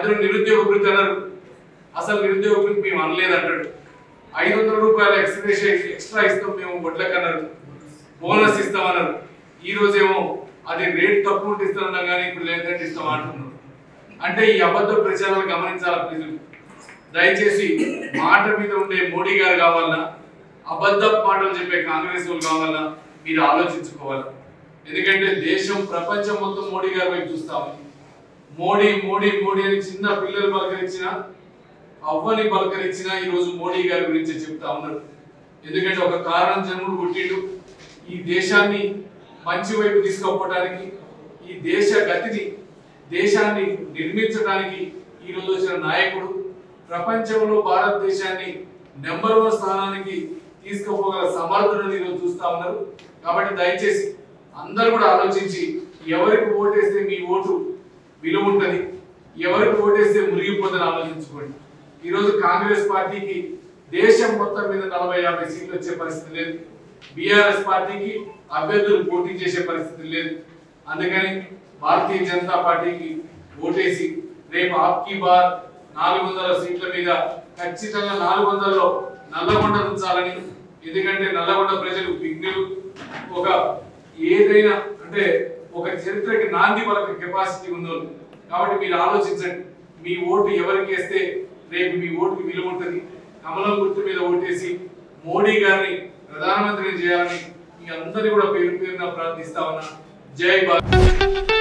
అందరూ నిరుద్యోగ వృత్తి అన్నారు. అసలు నిరుద్యోగ వృత్తి మేము అనలేదు అంటాడు. 500 రూపాయల ఎక్స్ట్రా ఇస్తాం మేము వడ్లకన్నారు, బోనస్ ఇస్తామన్నారు. ఈ రోజేమో అది రేట్ తక్కువ ఉంటే ఇస్తామన్నా కానీ ఇప్పుడు లేదంటే ఇస్తాం అంటున్నారు. అంటే ఈ అబద్ధ ప్రచారాలు గమనించాలా ప్రజలు. దయచేసి మాట మీద ఉండే మోడీ గారు కావాలన్నా, అబద్ధ మాటలు చెప్పే కాంగ్రెస్ వాళ్ళు కావాలన్నా మీరు ఆలోచించుకోవాలి. ఎందుకంటే దేశం ప్రపంచం మొత్తం మోడీ గారి వైపు చూస్తా ఉంది. మోడీ మోడీ మోడీ అని చిన్న పిల్లలు పలకరించిన, అవ్వని పలకరించిన ఈ రోజు మోడీ గారి గురించి చెప్తా ఉన్నారు. ఎందుకంటే ఒక కారణం జన్ముడు పుట్టిండు. ఈ దేశాన్ని మంచి వైపు తీసుకుపోవడానికి, ఈ దేశ గతిని దేశాన్ని నిర్మించడానికి ఈ రోజు వచ్చిన నాయకుడు, ప్రపంచంలో భారతదేశాన్ని నెంబర్ 1 స్థానానికి తీసుకుపోగల సమర్థులను ఈరోజు చూస్తా ఉన్నారు. కాబట్టి దయచేసి అందరూ కూడా ఆలోచించి ఎవరికి ఓటేస్తే మీ ఓటు విలువ ఉంటుంది, ఎవరికి ఓటేస్తే మురిగిపోతుందని ఆలోచించుకోండి. ఈరోజు కాంగ్రెస్ పార్టీకి దేశం మొత్తం మీద 40-50 సీట్లు వచ్చే పరిస్థితి లేదు. బీఆర్ఎస్ పార్టీకి అభ్యర్థులు పోటీ చేసే పరిస్థితి లేదు. అందుకని భారతీయ జనతా పార్టీకి ఓటేసి రేపు ఆప్కి బార్ 400 సీట్ల మీద ఖచ్చితంగా 400లో నల్లగొండ ఉంచాలని. ఎందుకంటే నల్లగొండ ప్రజలు విఘ్నులు, ఒక ఏదైనా అంటే ఒక చరిత్రకి నాంది పలక కెపాసిటీ ఉందో. కాబట్టి మీరు ఆలోచించండి, మీ ఓటు ఎవరికి వేస్తే రేపు మీ ఓటుకి విలువ ఉంటుంది. కమలం గుర్తు మీద ఓటేసి మోడీ గారిని ప్రధానమంత్రిని చేయాలని మీ అందరినీ కూడా పేరు పేరున ప్రార్థిస్తా ఉన్నా. జై భారత్.